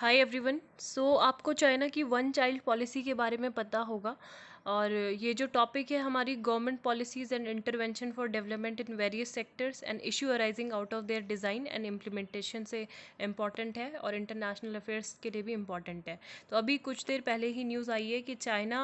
Hi everyone. आपको China की one child policy के बारे में पता होगा। और ये जो टॉपिक है हमारी government policies and intervention for development in various sectors and issue arising out of their design and implementation से इम्पॉर्टेंट है और इंटरनेशनल अफेयर्स के लिए भी इम्पॉर्टेंट है। तो अभी कुछ देर पहले ही न्यूज़ आई है कि China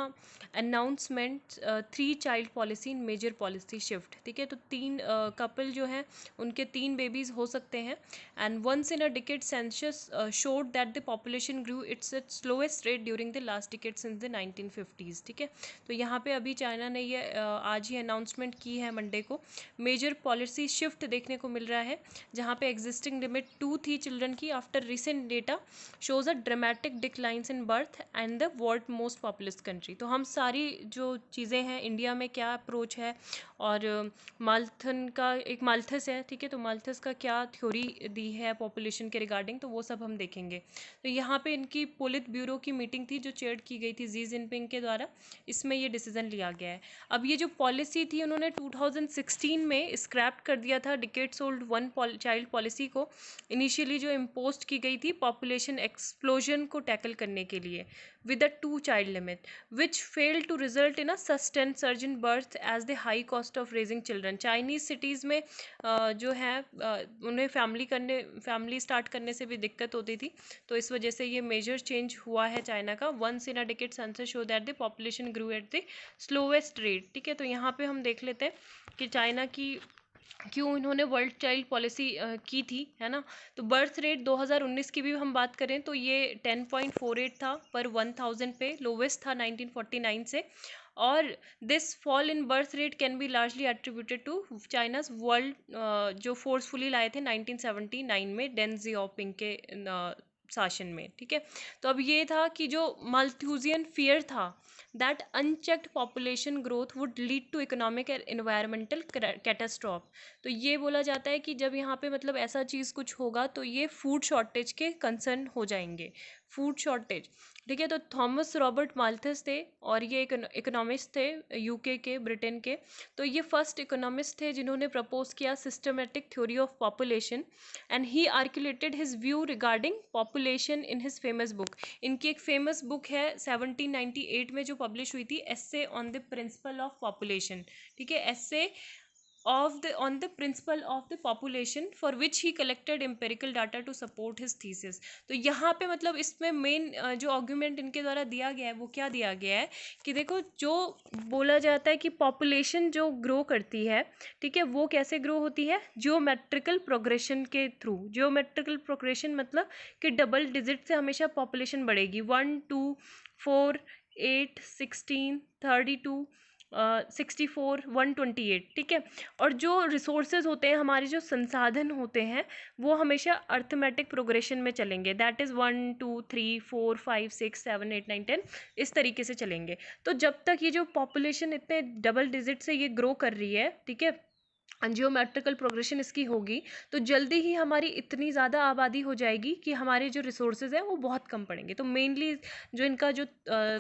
announcement 3 child policy in major policy shift. ठीक है, तो 3 कपल जो हैं उनके 3 बेबीज़ हो सकते हैं। And once in a decade census showed that the population grew its slowest rate during the last decade since the 1950s। ठीक है, तो यहाँ पे अभी चाइना ने ये आज ही अनाउंसमेंट की है मंडे को। मेजर पॉलिसी शिफ्ट देखने को मिल रहा है जहाँ पे एग्जिस्टिंग लिमिट 2 थी चिल्ड्रन की। After recent data shows a dramatic declines in birth and the world most populous country. तो हम सारी जो चीज़ें हैं इंडिया में क्या अप्रोच है और माल्थन का एक माल्थस है, ठीक है, तो माल्थस का क्या थ्योरी दी है पॉपुलेशन के रिगार्डिंग, तो वो सब हम देखेंगे। तो यहाँ पे इनकी पोलित ब्यूरो की मीटिंग थी जो चेयर की गई थी जी जिनपिंग के द्वारा। इसमें ये डिसीजन लिया गया है। अब ये जो पॉलिसी थी उन्होंने 2016 में स्क्रैप कर दिया था decades old one child policy को। इनिशियली जो इम्पोज की गई थी पॉपुलेशन एक्सप्लोजन को टैकल करने के लिए with a 2 child limit, which failed to result in a sustained surge in birth as the high cost of raising children। Chinese cities में जो है उन्हें फैमिली स्टार्ट करने से भी दिक्कत होती थी। तो इस वजह से ये मेजर चेंज हुआ है चाइना का। Once in a decade census show that the population grew at the slowest rate. ठीक है, तो यहाँ पे हम देख लेते हैं कि चाइना की क्यों इन्होंने वर्ल्ड चाइल्ड पॉलिसी की थी, है ना। तो बर्थ रेट 2019 की भी हम बात करें तो ये 10.48 था पर 1000 पे, लोवेस्ट था 1949 से। और this fall in birth rate can be largely attributed to China's world जो फोर्सफुली लाए थे 1979 में डेन जियाओपिंग के शासन में। ठीक है, तो अब ये था कि जो माल्थूजियन फियर था that unchecked population growth would lead to economic and environmental catastrophe. तो ये बोला जाता है कि जब यहाँ पे मतलब ऐसा चीज़ कुछ होगा तो ये फूड शॉर्टेज के कंसर्न हो जाएंगे, फूड शॉर्टेज। ठीक है, तो थॉमस रॉबर्ट माल्थस थे और ये इकोनॉमिस्ट थे यूके के, ब्रिटेन के। तो ये फर्स्ट इकोनॉमिस्ट थे जिन्होंने प्रपोज किया systematic theory of population and he articulated his view regarding population in his famous book. इनकी एक फेमस बुक है 1798 में जो पब्लिश हुई थी, essay on the principle of population. ठीक है, एस्से on the principle of the population for which he collected empirical data to support his thesis। तो यहाँ पे मतलब इसमें मेन जो आर्गुमेंट इनके द्वारा दिया गया है वो क्या दिया गया है कि देखो, जो बोला जाता है कि पॉपुलेशन जो ग्रो करती है, ठीक है, वो कैसे ग्रो होती है, जियोमेट्रिकल प्रोग्रेशन के थ्रू। जियोमेट्रिकल प्रोग्रेशन मतलब कि डबल डिजिट से हमेशा पॉपुलेशन बढ़ेगी, 1 2 4 8 16 32 64 128। ठीक है, और जो रिसोर्सेज होते हैं, हमारे जो संसाधन होते हैं, वो हमेशा अर्थमेटिक प्रोग्रेशन में चलेंगे। दैट इज़ 1 2 3 4 5 6 7 8 9 10 इस तरीके से चलेंगे। तो जब तक ये जो पॉपुलेशन इतने डबल डिजिट से ये ग्रो कर रही है, ठीक है, जियोमेट्रिकल प्रोग्रेशन इसकी होगी, तो जल्दी ही हमारी इतनी ज़्यादा आबादी हो जाएगी कि हमारे जो रिसोर्सेज हैं वो बहुत कम पड़ेंगे। तो मेनली जो इनका जो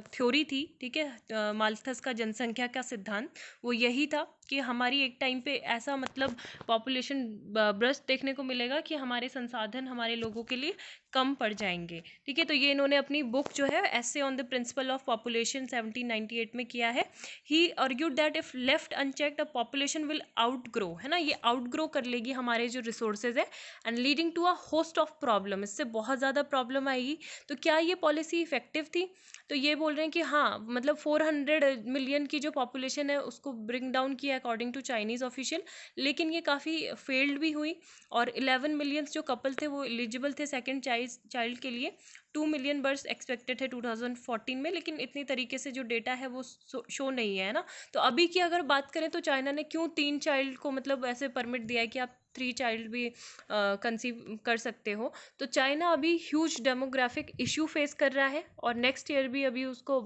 थ्योरी थी, ठीक है, माल्थस का जनसंख्या का सिद्धांत, वो यही था कि हमारी एक टाइम पे ऐसा मतलब पॉपुलेशन ब्रस्ट देखने को मिलेगा कि हमारे संसाधन हमारे लोगों के लिए कम पड़ जाएंगे। ठीक है, तो ये इन्होंने अपनी बुक जो है essay on the principle of population 1798 में किया है। He argued that if left unchecked a population will outgrow, है ना, ये आउटग्रो कर लेगी हमारे जो रिसोर्सेज है and leading to a host of problem, इससे बहुत ज़्यादा प्रॉब्लम आएगी। तो क्या ये पॉलिसी इफेक्टिव थी? तो ये बोल रहे हैं कि हाँ, मतलब 400 मिलियन की जो पॉपुलेशन है उसको ब्रिंग डाउन किया अकॉर्डिंग टू चाइनीज़ ऑफिशियल, लेकिन ये काफ़ी फेल्ड भी हुई। और 11 मिलियंस जो कपल थे वो एलिजिबल थे सेकेंड चाइल्ड के लिए। 2 मिलियन बर्थ एक्सपेक्टेड थे 2014 में, लेकिन इतनी तरीके से जो डेटा है वो शो नहीं है ना। तो अभी की अगर बात करें तो चाइना ने क्यों 3 चाइल्ड को मतलब ऐसे परमिट दिया है कि आप 3 चाइल्ड भी कंसीव कर सकते हो। तो चाइना अभी ह्यूज डेमोग्राफिक इशू फेस कर रहा है और नेक्स्ट ईयर भी अभी उसको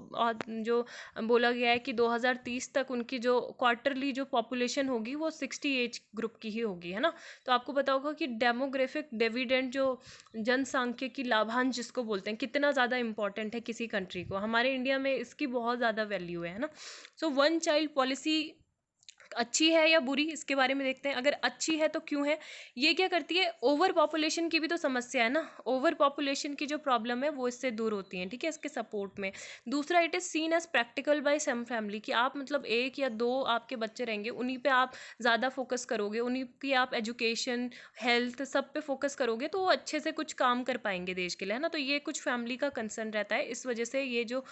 जो बोला गया है कि 2030 तक उनकी जो क्वार्टरली जो पॉपुलेशन होगी वो 60 एज ग्रुप की ही होगी, है ना। तो आपको पता होगा कि डेमोग्राफिक डिविडेंड जो जनसांख्यिकी लाभांश जिसको बोलते हैं, कितना ज़्यादा इंपॉर्टेंट है किसी कंट्री को। हमारे इंडिया में इसकी बहुत ज़्यादा वैल्यू है ना। सो वन चाइल्ड पॉलिसी अच्छी है या बुरी, इसके बारे में देखते हैं। अगर अच्छी है तो क्यों है? ये क्या करती है, ओवर पॉपुलेशन की भी तो समस्या है ना, ओवर पॉपुलेशन की जो प्रॉब्लम है वो इससे दूर होती है, ठीक है, इसके सपोर्ट में। दूसरा, it is seen as practical by some family, कि आप मतलब एक या दो आपके बच्चे रहेंगे, उन्हीं पे आप ज़्यादा फोकस करोगे, उन्हीं की आप एजुकेशन, हेल्थ, सब पे फोकस करोगे, तो वो अच्छे से कुछ काम कर पाएंगे देश के लिए, है ना। तो ये कुछ फैमिली का कंसर्न रहता है, इस वजह से ये जो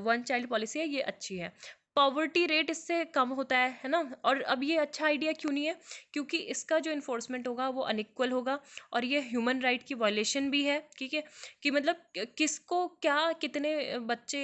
वन चाइल्ड पॉलिसी है ये अच्छी है। पॉवर्टी रेट इससे कम होता है ना। और अब ये अच्छा आइडिया क्यों नहीं है? क्योंकि इसका जो इन्फोर्समेंट होगा वो अनइक्वल होगा, और ये ह्यूमन राइट की वायलेशन भी है, ठीक है, कि मतलब किसको क्या कितने बच्चे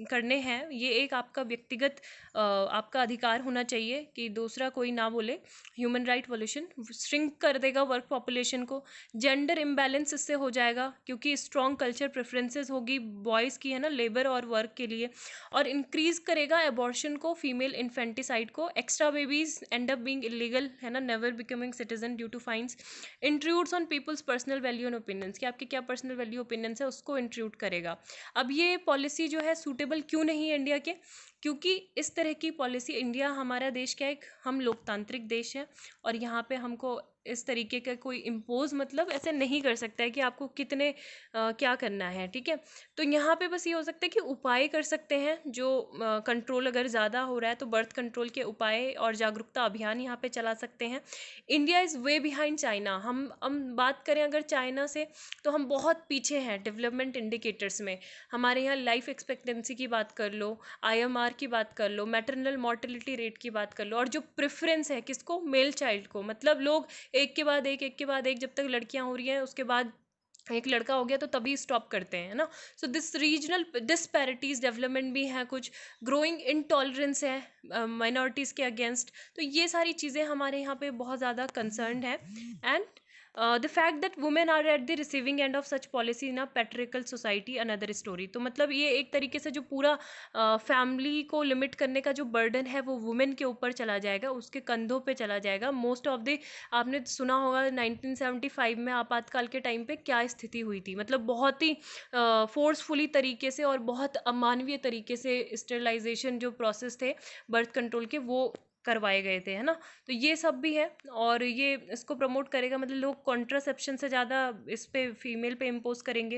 करने हैं, ये एक आपका व्यक्तिगत आपका अधिकार होना चाहिए कि दूसरा कोई ना बोले। ह्यूमन राइट वायलेशन श्रिंक कर देगा वर्क पॉपुलेशन को। जेंडर इम्बैलेंस इससे हो जाएगा, क्योंकि स्ट्रॉन्ग कल्चर प्रेफरेंसेस होगी बॉयज़ की, है ना, लेबर और वर्क के लिए। और इंक्रीज करेगा एबॉर्शन को, फीमेल इन्फेंटिसाइड को, extra babies and up being illegal, है ना, never becoming citizen due to fines. Intrudes on people's personal value and opinions, कि आपके क्या पर्सनल वैल्यू ओपिनियंस है उसको इंट्रूड करेगा। अब ये पॉलिसी जो है सूटेबल क्यों नहीं है इंडिया के? क्योंकि इस तरह की पॉलिसी, इंडिया हमारा देश क्या है, हम लोकतांत्रिक देश है, और यहाँ पे हमको इस तरीके का कोई इम्पोज मतलब ऐसे नहीं कर सकता है कि आपको कितने क्या करना है, ठीक है। तो यहाँ पे बस ये हो सकता है कि उपाय कर सकते हैं, जो कंट्रोल अगर ज़्यादा हो रहा है तो बर्थ कंट्रोल के उपाय और जागरूकता अभियान यहाँ पे चला सकते हैं। India is way behind China. हम बात करें अगर चाइना से, तो हम बहुत पीछे हैं डेवलपमेंट इंडिकेटर्स में। हमारे यहाँ लाइफ एक्सपेक्टेंसी की बात कर लो, आईएमआर की बात कर लो, मैटरनल मॉर्टेलिटी रेट की बात कर लो, और जो प्रेफरेंस है किसको, मेल चाइल्ड को, मतलब लोग एक के बाद एक के बाद एक, जब तक लड़कियां हो रही हैं उसके बाद एक लड़का हो गया तो तभी स्टॉप करते हैं, है ना। So this regional disparities development भी है, कुछ ग्रोइंग इनटॉलरेंस है माइनॉरिटीज़ के अगेंस्ट। तो ये सारी चीज़ें हमारे यहाँ पे बहुत ज़्यादा कंसर्न है। And the fact that women are at the receiving end of such policy in a patriarchal society another story. तो मतलब ये एक तरीके से जो पूरा फैमिली को लिमिट करने का जो बर्डन है वो वुमेन के ऊपर चला जाएगा, उसके कंधों पे चला जाएगा। मोस्ट ऑफ द, आपने सुना होगा 1975 में आपातकाल के टाइम पे क्या स्थिति हुई थी, मतलब बहुत ही फोर्सफुली तरीके से और बहुत अमानवीय तरीके से स्टेरिलाइजेशन जो प्रोसेस थे बर्थ कंट्रोल के वो करवाए गए थे, है ना। तो ये सब भी है, और ये इसको प्रमोट करेगा, मतलब लोग कॉन्ट्रासेप्शन से ज़्यादा इस पे फीमेल पे इम्पोज करेंगे।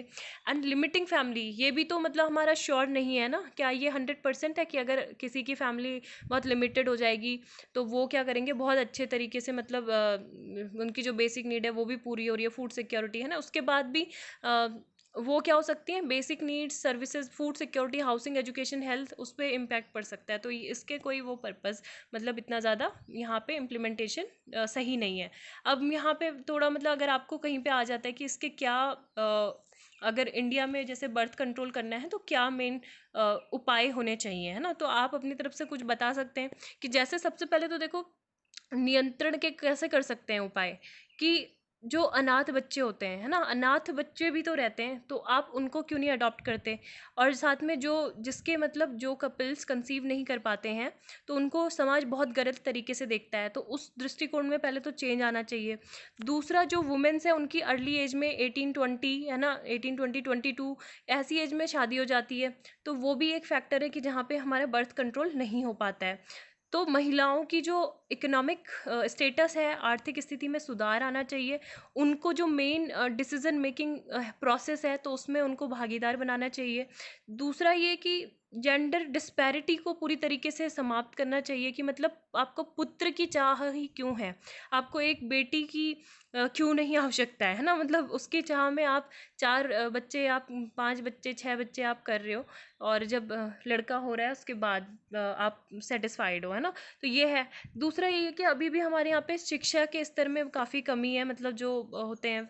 एंड लिमिटिंग फैमिली, ये भी तो मतलब हमारा श्योर नहीं है ना, क्या ये 100% है कि अगर किसी की फैमिली बहुत लिमिटेड हो जाएगी तो वो क्या करेंगे, बहुत अच्छे तरीके से, मतलब उनकी जो बेसिक नीड है वो भी पूरी हो रही है, फूड सिक्योरिटी, है ना, उसके बाद भी वो क्या हो सकती हैं, basic needs, services, food security, housing, education, health, उस पर इम्पैक्ट पड़ सकता है। तो इसके कोई वो पर्पज़ मतलब इतना ज़्यादा यहाँ पे इम्प्लीमेंटेशन सही नहीं है। अब यहाँ पे थोड़ा मतलब अगर आपको कहीं पे आ जाता है कि इसके क्या अगर इंडिया में जैसे बर्थ कंट्रोल करना है तो क्या मेन उपाय होने चाहिए, है ना, तो आप अपनी तरफ से कुछ बता सकते हैं। कि जैसे सबसे पहले तो देखो, नियंत्रण के कैसे कर सकते हैं उपाय, कि जो अनाथ बच्चे होते हैं, है ना, अनाथ बच्चे भी तो रहते हैं, तो आप उनको क्यों नहीं अडॉप्ट करते। और साथ में जो जिसके मतलब जो कपल्स कंसीव नहीं कर पाते हैं, तो उनको समाज बहुत गलत तरीके से देखता है, तो उस दृष्टिकोण में पहले तो चेंज आना चाहिए। दूसरा, जो वुमेन्स है उनकी अर्ली एज में 18-20, है ना, 18-20-22 ऐसी एज में शादी हो जाती है, तो वो भी एक फैक्टर है कि जहाँ पे हमारा बर्थ कंट्रोल नहीं हो पाता है। तो महिलाओं की जो इकोनॉमिक स्टेटस है, आर्थिक स्थिति में सुधार आना चाहिए। उनको जो मेन डिसीजन मेकिंग प्रोसेस है तो उसमें उनको भागीदार बनाना चाहिए। दूसरा ये कि जेंडर डिस्पैरिटी को पूरी तरीके से समाप्त करना चाहिए, कि मतलब आपको पुत्र की चाह ही क्यों है, आपको एक बेटी की क्यों नहीं आवश्यकता है ना, मतलब उसकी चाह में आप 4 बच्चे, आप 5 बच्चे, 6 बच्चे आप कर रहे हो, और जब लड़का हो रहा है उसके बाद आप सेटिस्फाइड हो, है ना। तो ये है। दूसरा ये है कि अभी भी हमारे यहाँ पे शिक्षा के स्तर में काफ़ी कमी है, मतलब जो होते हैं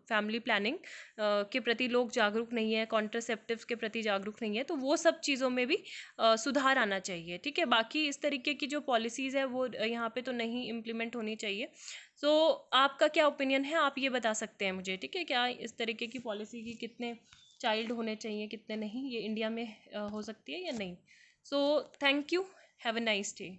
फैमिली प्लानिंग के प्रति लोग जागरूक नहीं है, कॉन्ट्रासेप्टिव्स के प्रति जागरूक नहीं है, तो वो सब चीज़ों में भी सुधार आना चाहिए, ठीक है। बाकी इस तरीके की जो पॉलिसीज़ है वो यहाँ पे तो नहीं इम्प्लीमेंट होनी चाहिए। सो आपका क्या ओपिनियन है, आप ये बता सकते हैं मुझे, ठीक है, क्या इस तरीके की पॉलिसी की कितने चाइल्ड होने चाहिए, कितने नहीं, ये इंडिया में हो सकती है या नहीं। So thank you, have a nice day.